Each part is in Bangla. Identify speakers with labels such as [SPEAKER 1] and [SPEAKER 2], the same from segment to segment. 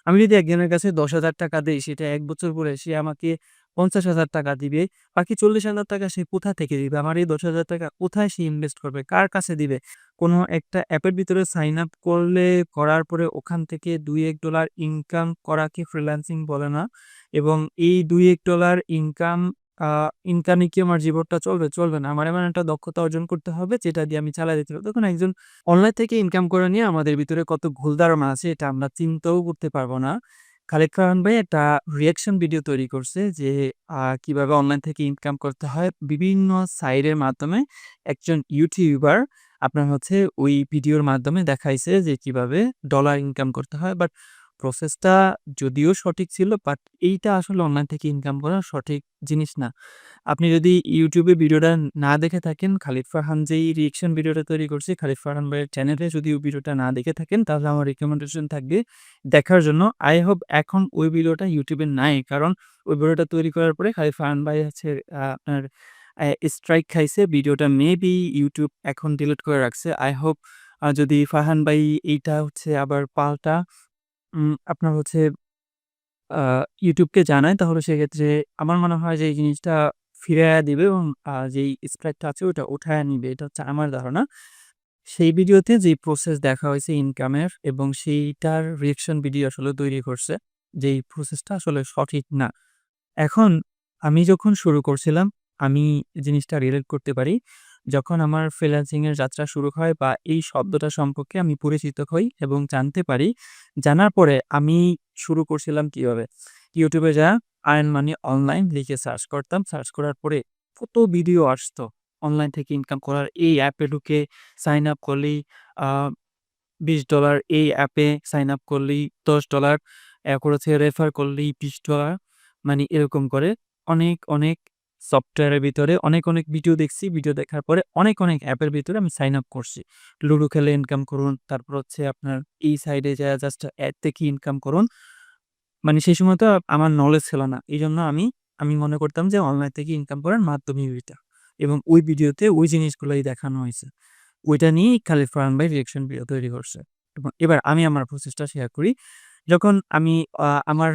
[SPEAKER 1] আমি যদি একজনের কাছে ৳১০,০০০ দেই সেটা ১ বছর পরে সে আমাকে ৳৫০,০০০ দিবে। বাকি ৳৪০,০০০ সে কোথা থেকে দিবে? আমার এই ৳১০,০০০ কোথায় সে ইনভেস্ট করবে? কার কাছে দিবে? কোনো একটা অ্যাপের ভিতরে সাইন আপ করলে করার পরে ওখান থেকে $২-১ ইনকাম করাকে ফ্রিল্যান্সিং বলে না। এবং এই $২-১ আ ইনকামে কি আমার জীবনটা চলবে? চলবে না। আমার এমন একটা দক্ষতা অর্জন করতে হবে যেটা দিয়ে আমি চালায় দিতে পারব। দেখুন একজন অনলাইন থেকে ইনকাম করা নিয়ে আমাদের ভিতরে কত ভুল ধারণা আছে এটা আমরা চিন্তাও করতে পারব না। খালিদ ফারহান ভাই একটা রিঅ্যাকশন ভিডিও তৈরি করছে যে কিভাবে অনলাইন থেকে ইনকাম করতে হয় বিভিন্ন সাইটের মাধ্যমে। একজন ইউটিউবার আপনার হচ্ছে ওই ভিডিওর মাধ্যমে দেখাইছে যে কিভাবে ডলার ইনকাম করতে হয়। বাট প্রসেসটা যদিও সঠিক ছিল বাট এইটা আসলে অনলাইন থেকে ইনকাম করার সঠিক জিনিস না। আপনি যদি YouTube এ ভিডিওটা না দেখে থাকেন, খালিদ ফারহান যেই রিঅ্যাকশন ভিডিওটা তৈরি করছে, খালিদ ফারহান ভাইয়ের চ্যানেলে যদি ওই ভিডিওটা না দেখে থাকেন, তাহলে আমার রিকমেন্ডেশন থাকবে দেখার জন্য। I hope এখন ওই ভিডিওটা YouTube এ নাই। কারণ ওই ভিডিওটা তৈরি করার পরে খালিদ ফারহান ভাই হচ্ছে আপনার স্ট্রাইক খাইছে। ভিডিওটা মেবি YouTube এখন ডিলিট করে রাখছে। I hope যদি ফারহান ভাই এইটা হচ্ছে আবার পাল্টা আপনার হচ্ছে আ YouTube-কে জানায় তাহলে সেক্ষেত্রে আমার মনে হয় যে এই জিনিসটা ফিরাইয়া দিবে এবং যেই স্প্রেডটা আছে ওটা উঠায়া নিবে। এটা হচ্ছে আমার ধারণা। সেই ভিডিওতে যেই প্রসেস দেখা হইছে ইনকামের এবং সেইটার রিঅ্যাকশন ভিডিও আসলে তৈরি করছে। যেই প্রসেসটা আসলে সঠিক না। এখন আমি যখন শুরু করছিলাম, আমি জিনিসটা রিলেট করতে পারি। যখন আমার ফ্রিল্যান্সিং এর যাত্রা শুরু হয় বা এই শব্দটা সম্পর্কে আমি পরিচিত হই এবং জানতে পারি। জানার পরে আমি শুরু করছিলাম কিভাবে? YouTube এ যায়া আর্ন মানি অনলাইন লিখে সার্চ করতাম। সার্চ করার পরে কত ভিডিও আসতো। অনলাইন থেকে ইনকাম করার এই অ্যাপে ঢুকে সাইন আপ করলেই আ $20 এই অ্যাপে সাইন আপ করলেই $10 এরপর হচ্ছে রেফার করলেই $20 মানে এরকম করে অনেক সফটওয়্যারের ভিতরে অনেক ভিডিও দেখছি। ভিডিও দেখার পরে অনেক অ্যাপের ভিতরে আমি সাইন আপ করছি। লুডো খেলে ইনকাম করুন, তারপর হচ্ছে আপনার এই সাইডে যায়া জাস্ট অ্যাড দেখে ইনকাম করুন। মানে সেই সময় তো আমার নলেজ ছিল না। এজন্য আমি মনে করতাম যে অনলাইন থেকে ইনকাম করার মাধ্যমই ওইটা। এবং ওই ভিডিওতে ওই জিনিসগুলাই দেখানো হইছে। ওইটা নিয়েই খালিদ ফারহান ভাই রিঅ্যাকশন ভিডিও তৈরি করছে। এবং এবার আমি আমার প্রসেসটা শেয়ার করি। যখন আমি আমার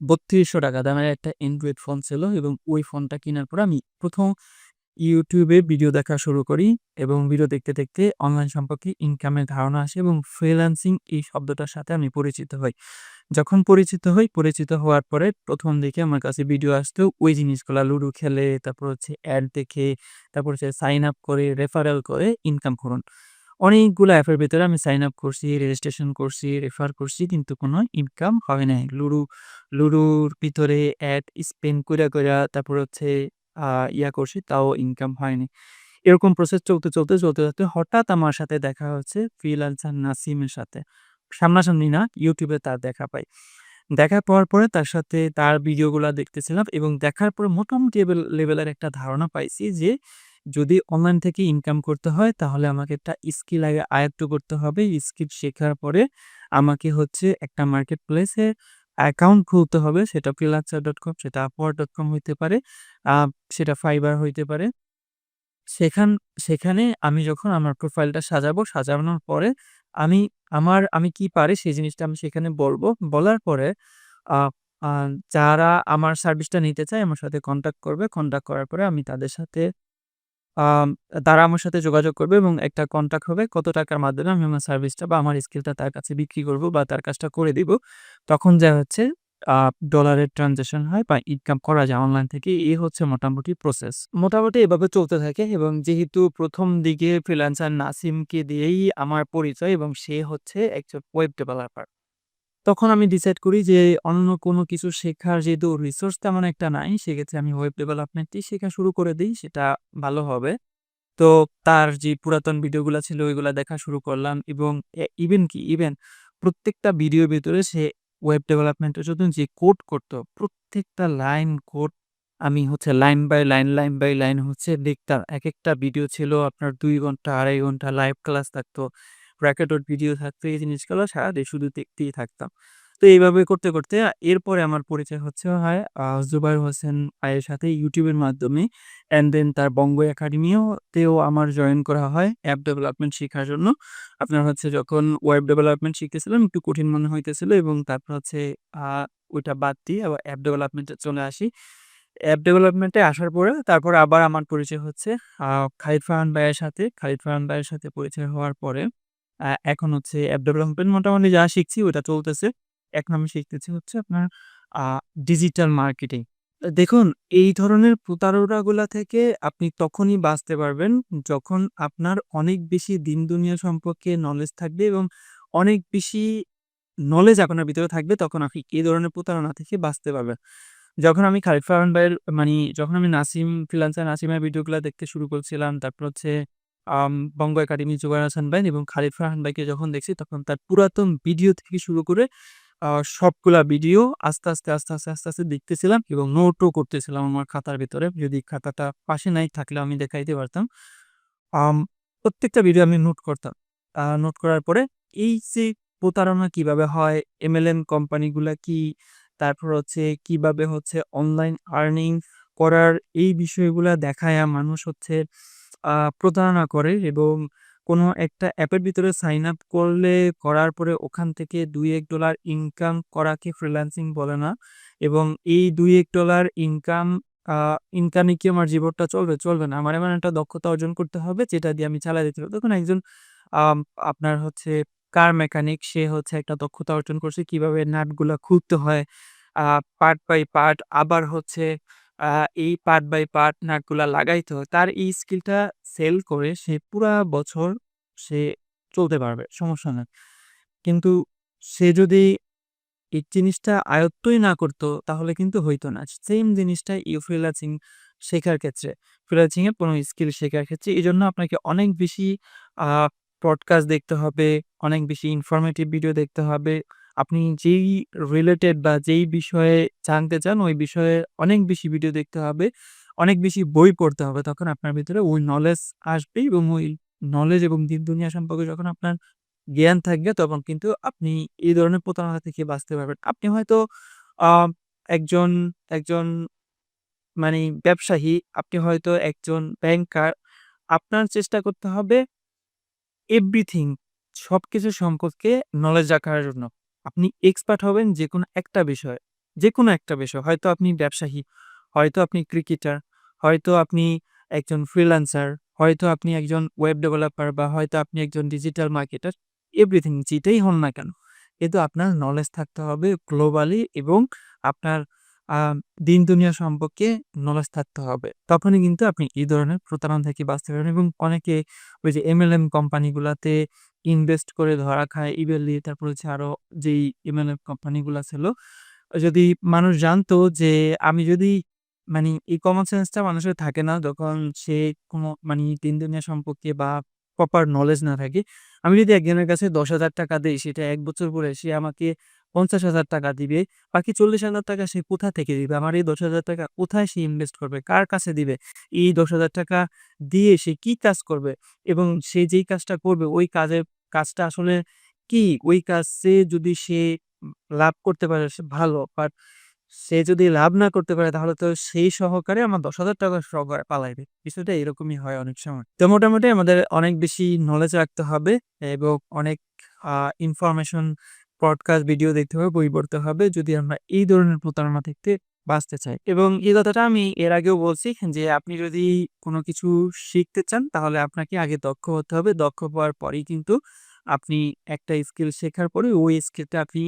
[SPEAKER 1] ৳৩২০০ দামের একটা অ্যান্ড্রয়েড ফোন ছিল এবং ওই ফোনটা কিনার পরে আমি ১ম YouTube এ ভিডিও দেখা শুরু করি এবং ভিডিও দেখতে অনলাইন সম্পর্কে ইনকামের ধারণা আসে এবং ফ্রিল্যান্সিং এই শব্দটার সাথে আমি পরিচিত হই। যখন পরিচিত হওয়ার পরে ১ম দিকে আমার কাছে ভিডিও আসতো ওই জিনিসগুলা লুডো খেলে, তারপর হচ্ছে অ্যাড দেখে, তারপর হচ্ছে সাইন আপ করে, রেফারেল করে ইনকাম করুন। অনেকগুলো অ্যাপের ভেতরে আমি সাইন আপ করছি, রেজিস্ট্রেশন করছি, রেফার করছি কিন্তু কোনো ইনকাম হয় নাই। লুডোর ভিতরে অ্যাড স্পেন্ড কইরা তারপর হচ্ছে আ করছি তাও ইনকাম হয়নি। এরকম প্রসেস চলতে হঠাৎ আমার সাথে দেখা হচ্ছে ফ্রিল্যান্সার নাসিমের সাথে। সামনাসামনি না, YouTube এ তার দেখা পাই। দেখা পাওয়ার পরে তার সাথে তার ভিডিওগুলা দেখতেছিলাম এবং দেখার পরে মোটামুটি লেভেলের একটা ধারণা পাইছি যে, যদি অনলাইন থেকে ইনকাম করতে হয় তাহলে আমাকে একটা স্কিল আগে আয়ত্ত করতে হবে। স্কিল শেখার পরে আমাকে হচ্ছে একটা মার্কেট প্লেসে অ্যাকাউন্ট খুলতে হবে। সেটা freelancer.com, সেটা upwork.com হইতে পারে, আ সেটা Fiverr হইতে পারে। সেখান সেখানে আমি যখন আমার প্রোফাইলটা সাজাবো, সাজানোর পরে আমি আমি কি পারি সেই জিনিসটা আমি সেখানে বলবো। বলার পরে আ আ যারা আমার সার্ভিসটা নিতে চায় আমার সাথে কনট্যাক্ট করবে। কনট্যাক্ট করার পরে আমি তাদের সাথে আম তারা আমার সাথে যোগাযোগ করবে এবং একটা কনট্যাক্ট হবে কত টাকার মাধ্যমে আমি আমার সার্ভিসটা বা আমার স্কিলটা তার কাছে বিক্রি করব বা তার কাজটা করে দিব। তখন যা হচ্ছে আ ডলারের ট্রান্সেকশন হয় বা ইনকাম করা যায় অনলাইন থেকে। এই হচ্ছে মোটামুটি প্রসেস। মোটামুটি এভাবে চলতে থাকে এবং যেহেতু ১ম দিকে ফ্রিল্যান্সার নাসিমকে দিয়েই আমার পরিচয় এবং সে হচ্ছে একজন ওয়েব ডেভেলপার। তখন আমি ডিসাইড করি যে অন্য কোনো কিছু শেখার যেহেতু রিসোর্স তেমন একটা নাই, সেক্ষেত্রে আমি ওয়েব ডেভেলপমেন্টই শেখা শুরু করে দেই, সেটা ভালো হবে। তো তার যে পুরাতন ভিডিওগুলা ছিল ওইগুলা দেখা শুরু করলাম এবং ইভেন প্রত্যেকটা ভিডিওর ভেতরে সে ওয়েব ডেভেলপমেন্টের জন্য যে কোড করতো, প্রত্যেকটা লাইন কোড আমি হচ্ছে লাইন বাই লাইন হচ্ছে দেখতাম। একেকটা ভিডিও ছিল আপনার ২ ঘন্টা, ২.৫ ঘন্টা লাইভ ক্লাস থাকতো, রেকর্ডেড ভিডিও থাকতো। এই জিনিসগুলো সারাদিন শুধু দেখতেই থাকতাম। তো এইভাবে করতে, করতে এরপরে আমার পরিচয় হয় জুবায়ের হোসেন ভাইয়ের সাথে YouTube এর মাধ্যমে। অ্যান্ড দেন তার বঙ্গ একাডেমিতেও আমার জয়েন করা হয় অ্যাপ ডেভেলপমেন্ট শিখার জন্য। আপনার যখন ওয়েব ডেভেলপমেন্ট শিখতেছিলাম একটু কঠিন মনে হইতেছিল এবং তারপর আ ওইটা বাদ দিয়ে আবার অ্যাপ ডেভেলপমেন্টে চলে আসি। অ্যাপ ডেভেলপমেন্টে আসার পরে তারপর আবার আমার পরিচয় হচ্ছে আ খালিদ ফারহান ভাইয়ের সাথে। খালিদ ফারহান ভাইয়ের সাথে পরিচয় হওয়ার পরে এখন অ্যাপ ডেভেলপমেন্ট মোটামুটি যা শিখছি ওটা চলতেছে। এখন আমি শিখতেছি আপনার আ ডিজিটাল মার্কেটিং। দেখুন, এই ধরনের প্রতারণাগুলা থেকে আপনি তখনই বাঁচতে পারবেন যখন আপনার অনেক বেশি দিন দুনিয়া সম্পর্কে নলেজ থাকবে এবং অনেক বেশি নলেজ আপনার ভিতরে থাকবে তখন আপনি এই ধরনের প্রতারণা থেকে বাঁচতে পারবেন। যখন আমি খালিদ ফারহান ভাইয়ের যখন আমি নাসিম ফ্রিল্যান্সার নাসিমের ভিডিওগুলা দেখতে শুরু করছিলাম, তারপর বঙ্গ একাডেমি জুবায়ের হাসান ভাই এবং খালিদ ফারহান ভাইকে যখন দেখছি তখন তার পুরাতন ভিডিও থেকে শুরু করে আ সবগুলা ভিডিও আস্তে, আস্তে দেখতেছিলাম এবং নোটও করতেছিলাম আমার খাতার ভেতরে। যদি খাতাটা পাশে নাই থাকলে আমি দেখাইতে পারতাম। আম প্রত্যেকটা ভিডিও আমি নোট করতাম। নোট করার পরে এই যে প্রতারণা কিভাবে হয়, MLM কোম্পানিগুলা কি, তারপর কিভাবে অনলাইন আর্নিং করার এই বিষয়গুলা দেখায়া মানুষ প্রতারণা করে এবং কোনো একটা অ্যাপের ভিতরে সাইন আপ করার পরে ওখান থেকে $২-১ ইনকাম করাকে ফ্রিল্যান্সিং বলে না এবং এই $২-১ আ ইনকামে কি আমার জীবনটা চলবে? চলবে না। আমার এমন একটা দক্ষতা অর্জন করতে হবে যেটা দিয়ে আমি চালায় দিতে পারব। দেখুন একজন আম আপনার কার মেকানিক সে একটা দক্ষতা অর্জন করছে কিভাবে নাটগুলা খুলতে হয়। আ পার্ট বাই পার্ট আবার আ এই পার্ট বাই পার্ট নাটগুলা লাগাইতে হয়। তার এই স্কিলটা সেল করে সে পুরা বছর সে চলতে পারবে। সমস্যা নাই। কিন্তু সে যদি এই জিনিসটা আয়ত্তই না করত তাহলে কিন্তু হইতো না। সেইম জিনিসটা ফ্রিল্যান্সিং শেখার ক্ষেত্রে, ফ্রিল্যান্সিং এর কোনো স্কিল শেখার ক্ষেত্রে এজন্য আপনাকে অনেক বেশি আ পডকাস্ট দেখতে হবে, অনেক বেশি ইনফরমেটিভ ভিডিও দেখতে হবে। আপনি যেই রিলেটেড বা যেই বিষয়ে জানতে চান ওই বিষয়ে অনেক বেশি ভিডিও দেখতে হবে, অনেক বেশি বই পড়তে হবে। তখন আপনার ভিতরে ওই নলেজ আসবে এবং ওই নলেজ এবং দিন দুনিয়া সম্পর্কে যখন আপনার জ্ঞান থাকবে তখন কিন্তু আপনি এই ধরনের প্রতারণা থেকে বাঁচতে পারবেন। আপনি হয়তো আ একজন একজন ব্যবসায়ী, আপনি হয়তো একজন ব্যাংকার। আপনার চেষ্টা করতে হবে এভরিথিং সবকিছু সম্পর্কে নলেজ রাখার জন্য। আপনি এক্সপার্ট হবেন যেকোনো একটা বিষয়ে। যেকোনো একটা বিষয়। হয়তো আপনি ব্যবসায়ী, হয়তো আপনি ক্রিকেটার, হয়তো আপনি একজন ফ্রিল্যান্সার, হয়তো আপনি একজন ওয়েব ডেভেলপার বা হয়তো আপনি একজন ডিজিটাল মার্কেটার। এভরিথিং যেটাই হন না কেন। কিন্তু আপনার নলেজ থাকতে হবে গ্লোবালি এবং আপনার আ দিন দুনিয়া সম্পর্কে নলেজ থাকতে হবে। তখনই কিন্তু আপনি এই ধরনের প্রতারণা থেকে বাঁচতে পারবেন এবং অনেকে ওই যে MLM কোম্পানিগুলাতে ইনভেস্ট করে ধরা খায়। ইবেলি তারপর আরো যেই MLM কোম্পানিগুলা ছিল। যদি মানুষ জানতো যে আমি যদি এই কমন সেন্সটা মানুষের থাকে না যখন সে কোনো দিন দুনিয়া সম্পর্কে বা প্রপার নলেজ না থাকে। আমি যদি একজনের কাছে ৳১০,০০০ দেই সেটা ১ বছর পরে সে আমাকে ৳৫০,০০০ দিবে। বাকি ৳৪০,০০০ সে কোথা থেকে দিবে? আমার এই ৳১০,০০০ কোথায় সে ইনভেস্ট করবে? কার কাছে দিবে? এই ৳১০,০০০ দিয়ে সে কি কাজ করবে? এবং সে যেই কাজটা করবে ওই কাজটা আসলে কি? ওই কাজে যদি সে লাভ করতে পারে সে ভালো। বাট সে যদি লাভ না করতে পারে তাহলে তো সেই সহকারে আমার ৳১০,০০০ সহকারে পালাইবে। বিষয়টা এরকমই হয় অনেক সময়। তো মোটামুটি আমাদের অনেক বেশি নলেজ রাখতে হবে এবং অনেক আ ইনফরমেশন পডকাস্ট ভিডিও দেখতে হবে, বই পড়তে হবে যদি আমরা এই ধরনের প্রতারণা থেকে বাঁচতে চাই। এবং এই কথাটা আমি এর আগেও বলছি যে আপনি যদি কোনো কিছু শিখতে চান তাহলে আপনাকে আগে দক্ষ হতে হবে। দক্ষ হওয়ার পরেই কিন্তু আপনি একটা স্কিল শেখার পরে ওই স্কিলটা আপনি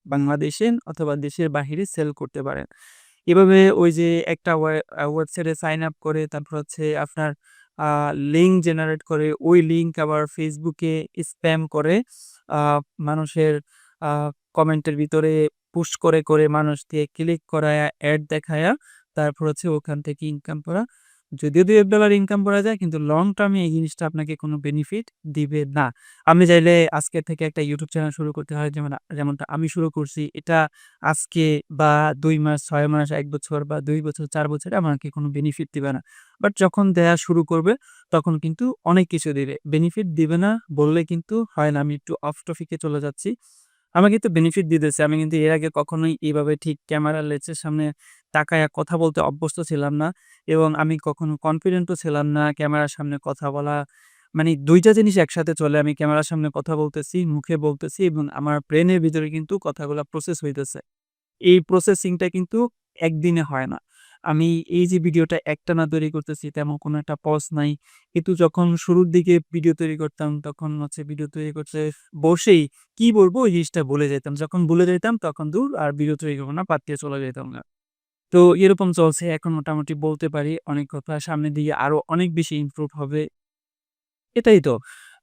[SPEAKER 1] বাংলাদেশে অথবা দেশের বাহিরে সেল করতে পারেন। এভাবে ওই যে একটা ওয়েবসাইটে সাইন আপ করে তারপর আপনার আ লিঙ্ক জেনারেট করে ওই লিঙ্ক আবার Facebook এ স্প্যাম করে আ মানুষের আ কমেন্টের ভিতরে পুশ করে মানুষকে ক্লিক করায়া এড দেখায়া তারপর ওখান থেকে ইনকাম করা। যদিও $২-১ ইনকাম করা যায় কিন্তু লং টার্ম এ এই জিনিসটা আপনাকে কোনো বেনিফিট দিবে না। আপনি চাইলে আজকে থেকে একটা YouTube চ্যানেল শুরু করতে হয় যেমনটা আমি শুরু করছি। এটা আজকে বা ২ মাস, ৬ মাস, ১ বছর বা ২ বছর, ৪ বছরে আমাকে কোনো বেনিফিট দিবে না। বাট যখন দেয়া শুরু করবে তখন কিন্তু অনেক কিছু দিবে। বেনিফিট দিবে না বললে কিন্তু হয় না। আমি একটু অফ টপিক এ চলে যাচ্ছি। আমাকে কিন্তু বেনিফিট দিতেছে। আমি কিন্তু এর আগে কখনোই এভাবে ঠিক ক্যামেরার লেন্সের সামনে তাকায়া কথা বলতে অভ্যস্ত ছিলাম না এবং আমি কখনো কনফিডেন্টও ছিলাম না ক্যামেরার সামনে কথা বলা। মানে ২ টা জিনিস একসাথে চলে। আমি ক্যামেরার সামনে কথা বলতেছি, মুখে বলতেছি এবং আমার ব্রেইনের ভিতরে কিন্তু কথাগুলা প্রসেস হইতেছে। এই প্রসেসিংটা কিন্তু একদিনে হয় না। আমি এই যে ভিডিওটা একটানা তৈরি করতেছি তেমন কোনো একটা পজ নাই। কিন্তু যখন শুরুর দিকে ভিডিও তৈরি করতাম তখন হচ্ছে ভিডিও তৈরি করতে বসেই কি বলবো ওই জিনিসটা ভুলে যাইতাম। যখন ভুলে যাইতাম তখন দূর আর ভিডিও তৈরি করব না, বাদ দিয়ে চলে যাইতাম গা। তো এরকম চলছে এখন মোটামুটি বলতে পারি অনেক কথা সামনের দিকে আরো অনেক বেশি ইমপ্রুভ হবে। এটাই তো।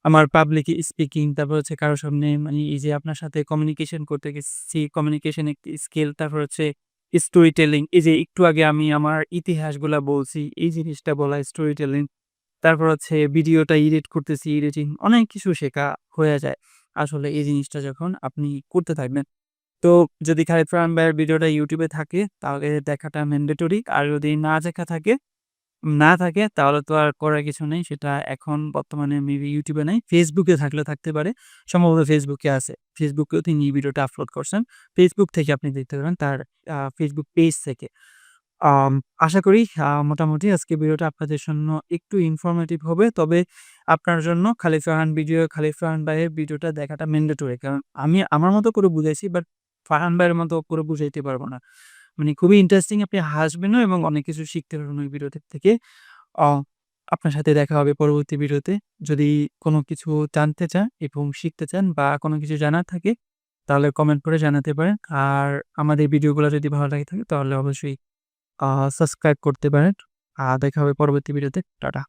[SPEAKER 1] আমার পাবলিক স্পিকিং, তারপর হচ্ছে কারো সামনে মানে এই যে আপনার সাথে কমিউনিকেশন করতে গেছি, কমিউনিকেশন একটি স্কিল, তারপর হচ্ছে স্টোরি টেলিং। এই যে একটু আগে আমি আমার ইতিহাসগুলা বলছি, এই জিনিসটা বলা স্টোরি টেলিং। তারপর হচ্ছে ভিডিওটা এডিট করতেছি, এডিটিং অনেক কিছু শেখা হয়ে যায়। আসলে এই জিনিসটা যখন আপনি করতে থাকবেন। তো যদি খালিদ ফারহান ভাইয়ের ভিডিওটা YouTube এ থাকে তাহলে দেখাটা ম্যান্ডেটরি। আর যদি না থাকে তাহলে তো আর করার কিছু নেই। সেটা এখন বর্তমানে মেবি YouTube এ নাই। Facebook এ থাকলে থাকতে পারে। সম্ভবত Facebook এ আছে। Facebook এও তিনি ভিডিওটা আপলোড করছেন। Facebook থেকে আপনি দেখতে পারেন তার Facebook পেজ থেকে। আম আশা করি মোটামুটি আজকের ভিডিওটা আপনাদের জন্য একটু ইনফরমেটিভ হবে। তবে আপনার জন্য খালিদ ফারহান ভাইয়ের ভিডিওটা দেখাটা ম্যান্ডেটরি। কারণ আমি আমার মতো করে বুঝাইছি বাট ফারহান ভাইয়ের মতো করে বুঝাইতে পারব না। মানে খুবই ইন্টারেস্টিং, আপনি হাসবেনও এবং অনেক কিছু শিখতে পারবেন ওই ভিডিও থেকে। অ আপনার সাথে দেখা হবে পরবর্তী ভিডিওতে। যদি কোনো কিছু জানতে চান এবং শিখতে চান বা কোনো কিছু জানার থাকে তাহলে কমেন্ট করে জানাতে পারেন। আর আমাদের ভিডিওগুলো যদি ভালো লাগে থাকে তাহলে অবশ্যই আ সাবস্ক্রাইব করতে পারেন। দেখা হবে পরবর্তী ভিডিওতে। টাটা।